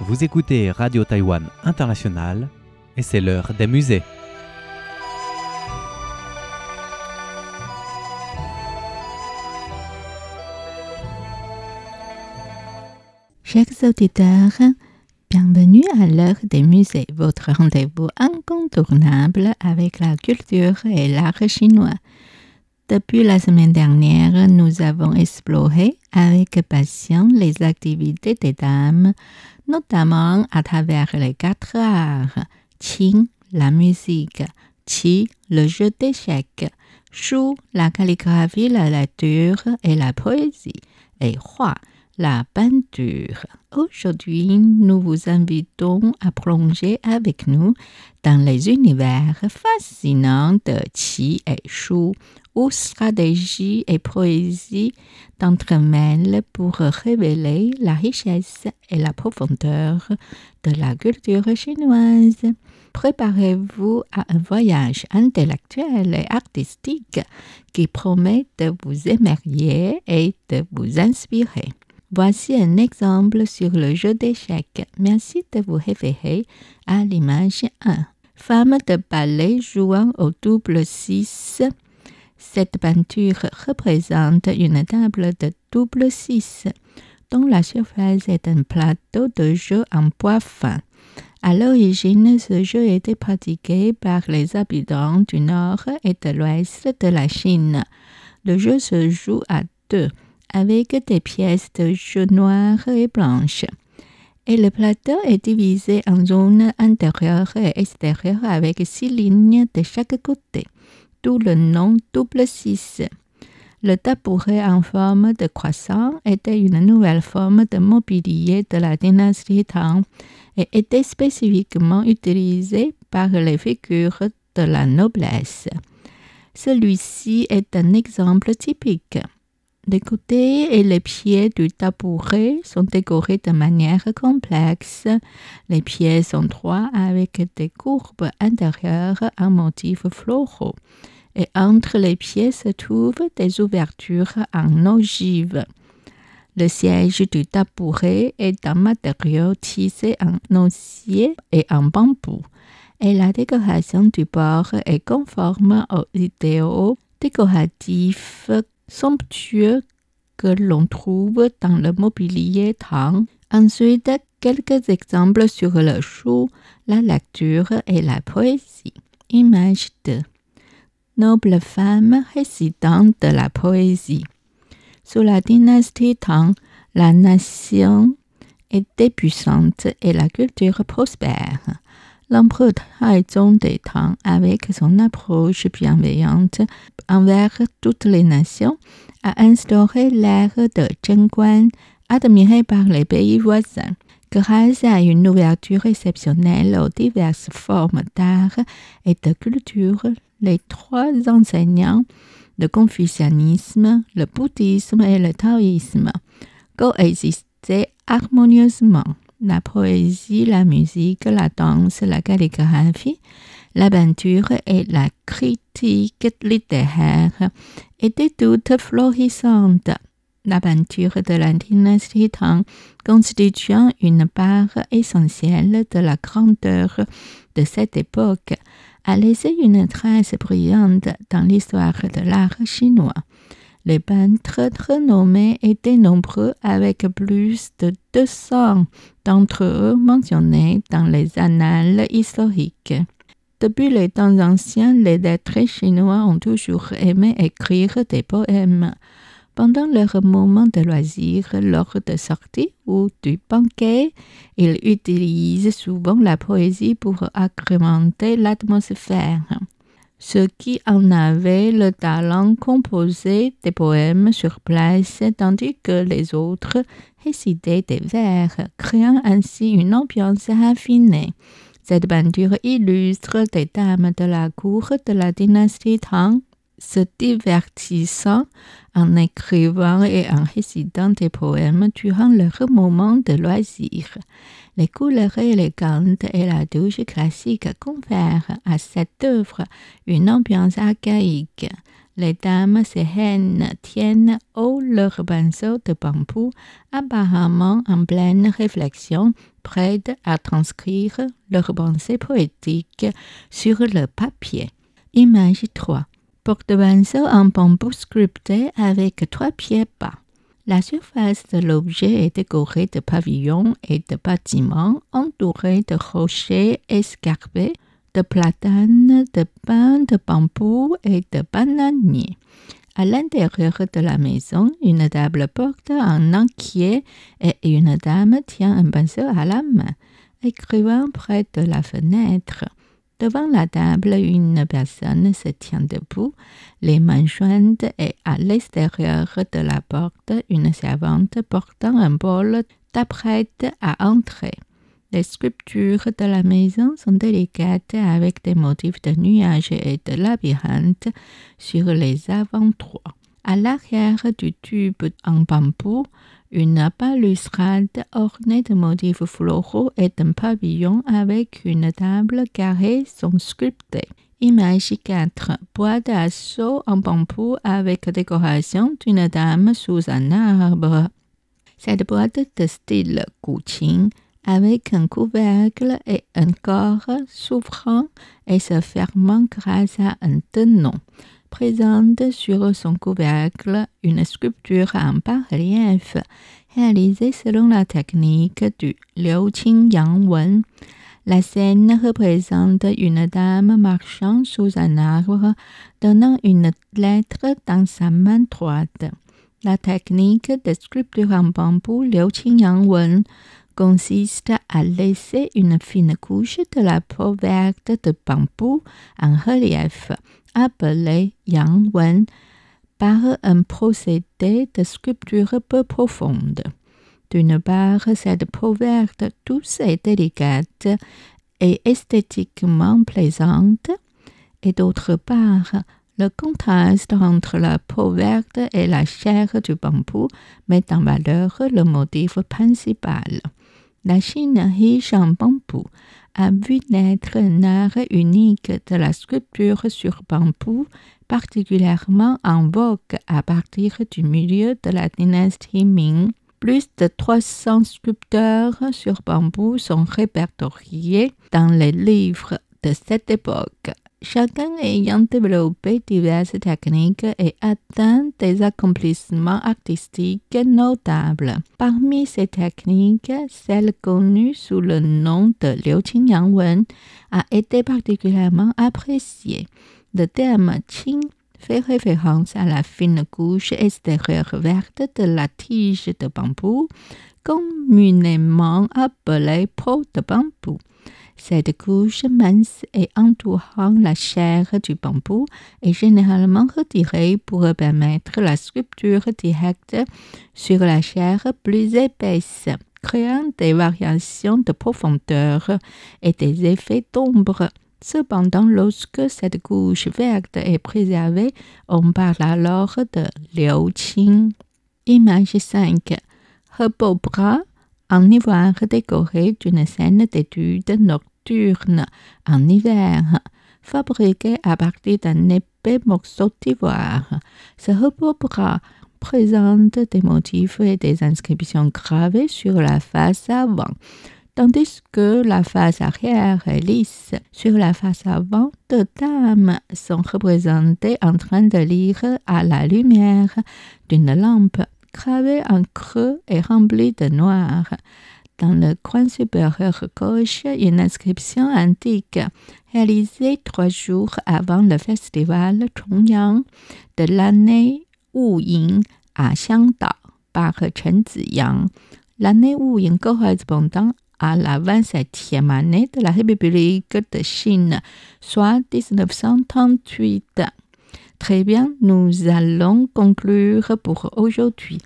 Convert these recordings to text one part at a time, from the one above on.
Vous écoutez Radio Taïwan International et c'est l'heure des musées. Chers auditeurs, bienvenue à l'heure des musées, votre rendez-vous incontournable avec la culture et l'art chinois. Depuis la semaine dernière, nous avons exploré avec passion les activités des dames, notamment à travers les 4 arts, Qing, la musique, Qi, le jeu d'échecs, Shu, la calligraphie, la lecture et la poésie, et Hua, la peinture. Aujourd'hui, nous vous invitons à plonger avec nous dans les univers fascinants de Qi et Shu, où stratégie et poésie s'entremêlent pour révéler la richesse et la profondeur de la culture chinoise. Préparez-vous à un voyage intellectuel et artistique qui promet de vous émerveiller et de vous inspirer. Voici un exemple sur le jeu d'échecs. Merci de vous référer à l'image 1. Femme de ballet jouant au double 6. Cette peinture représente une table de double 6, dont la surface est un plateau de jeu en bois fin. À l'origine, ce jeu était pratiqué par les habitants du nord et de l'ouest de la Chine. Le jeu se joue à 2, avec des pièces de jeu noires et blanches. Et le plateau est divisé en zones intérieures et extérieures avec 6 lignes de chaque côté, d'où le nom double 6. Le tabouret en forme de croissant était une nouvelle forme de mobilier de la dynastie Tang et était spécifiquement utilisé par les figures de la noblesse. Celui-ci est un exemple typique. Les côtés et les pieds du tabouret sont décorés de manière complexe. Les pieds sont droits avec des courbes intérieures en motifs floraux. Et entre les pieds se trouvent des ouvertures en ogive. Le siège du tabouret est un matériau tissé en osier et en bambou. Et la décoration du bord est conforme aux idéaux décoratifs somptueux que l'on trouve dans le mobilier Tang. Ensuite, quelques exemples sur le Shu, la lecture et la poésie. Image 2. Noble femme récitant de la poésie. Sous la dynastie Tang, la nation était puissante et la culture prospère. L'empereur Taizong des Tang, avec son approche bienveillante envers toutes les nations, a instauré l'ère de Zhengguan, admirée par les pays voisins. Grâce à une ouverture exceptionnelle aux diverses formes d'art et de culture, les 3 enseignants, le confucianisme, le bouddhisme et le taoïsme, coexistaient harmonieusement. La poésie, la musique, la danse, la calligraphie, la peinture et la critique littéraire étaient toutes florissantes. La peinture de la dynastie Tang, constituant une part essentielle de la grandeur de cette époque, a laissé une trace brillante dans l'histoire de l'art chinois. Les peintres renommés étaient nombreux avec plus de 200 d'entre eux mentionnés dans les annales historiques. Depuis les temps anciens, les lettrés chinois ont toujours aimé écrire des poèmes. Pendant leur moment de loisir, lors de sorties ou du banquet, ils utilisent souvent la poésie pour agrémenter l'atmosphère. Ceux qui en avaient le talent composaient des poèmes sur place, tandis que les autres récitaient des vers, créant ainsi une ambiance affinée. Cette peinture illustre des dames de la cour de la dynastie Tang se divertissant en écrivant et en récitant des poèmes durant leur moment de loisir. Les couleurs élégantes et la touche classique confèrent à cette œuvre une ambiance archaïque. Les dames sérénes tiennent haut leur pinceau de bambou, apparemment en pleine réflexion, prêtes à transcrire leurs pensées poétiques sur le papier. Image 3. Porte-pinceau en bambou sculpté avec 3 pieds bas. La surface de l'objet est décorée de pavillons et de bâtiments entourés de rochers escarpés, de platanes, de pins de bambou et de bananiers. À l'intérieur de la maison, une table porte un inquiet et une dame tient un pinceau à la main, écrivant près de la fenêtre. Devant la table, une personne se tient debout, les mains jointes, et à l'extérieur de la porte, une servante portant un bol t'apprête à entrer. Les sculptures de la maison sont délicates avec des motifs de nuages et de labyrinthes sur les avant-toits. À l'arrière du tube en bambou, une balustrade ornée de motifs floraux et d'un pavillon avec une table carrée sont sculptés. Image 4. Boîte à seaux en bambou avec décoration d'une dame sous un arbre. Cette boîte de style Guqing, avec un couvercle et un corps s'ouvrant et se fermant grâce à un tenon, présente sur son couvercle une sculpture en bas-relief réalisée selon la technique du Liu Qing Yang Wen. La scène représente une dame marchant sous un arbre, donnant une lettre dans sa main droite. La technique de sculpture en bambou Liu Qing Yang Wen consiste à laisser une fine couche de la peau verte de bambou en relief, appelé Yang Wen, par un procédé de sculpture peu profonde. D'une part, cette peau verte douce et délicate est esthétiquement plaisante, et d'autre part, le contraste entre la peau verte et la chair du bambou met en valeur le motif principal. La Chine riche en bambou a vu naître un art unique de la sculpture sur bambou, particulièrement en vogue à partir du milieu de la dynastie Ming. Plus de 300 sculpteurs sur bambou sont répertoriés dans les livres de cette époque, chacun ayant développé diverses techniques et atteint des accomplissements artistiques notables. Parmi ces techniques, celle connue sous le nom de Liu Qing Yang Wen a été particulièrement appréciée. Le terme Qing fait référence à la fine couche extérieure verte de la tige de bambou, communément appelée peau de bambou. Cette couche mince et entourant la chair du bambou est généralement retirée pour permettre la sculpture directe sur la chair plus épaisse, créant des variations de profondeur et des effets d'ombre. Cependant, lorsque cette couche verte est préservée, on parle alors de Liu Qing. Image 5. Repos-bras en ivoire décoré d'une scène d'études nocturnes en hiver, fabriqué à partir d'un épais morceau d'ivoire. Ce repos-bras présente des motifs et des inscriptions gravées sur la face avant, tandis que la face arrière est lisse. Sur la face avant, 2 dames sont représentées en train de lire à la lumière d'une lampe gravée en creux et remplie de noir. Dans le coin supérieur gauche, une inscription antique réalisée 3 jours avant le festival Chongyang de l'année Wu Ying à Xiangdao par Chen Ziyang. L'année Wu Ying correspondant à la 27e année de la République de Chine, soit 1938. Très bien, nous allons conclure pour aujourd'hui.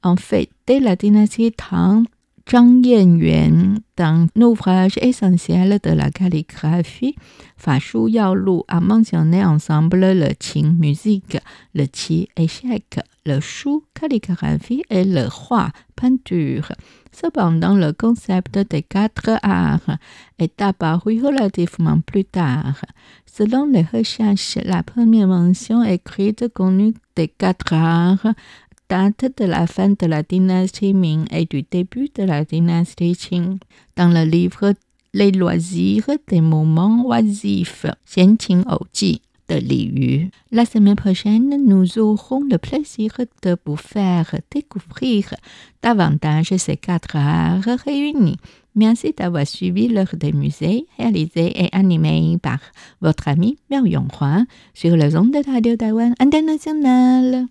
En fait, dès la dynastie Tang, 张彦元 dans l'ouvrage essentiel de la calligraphie, 法书要录 a mentionné ensemble le qin musique, le qi échec, le shu calligraphie et le hua peinture. Cependant, le concept des 4 arts est apparu relativement plus tard. Selon les recherches, la première mention écrite connue des 4 arts date de la fin de la dynastie Ming et du début de la dynastie Qing. Dans le livre Les loisirs des moments oisifs, 闲情偶记 de Li Yu. La semaine prochaine, nous aurons le plaisir de vous faire découvrir davantage ces 4 arts réunis. Merci d'avoir suivi l'heure des musées, réalisé et animé par votre ami Miao Yonghua sur les ondes de Radio Taïwan International.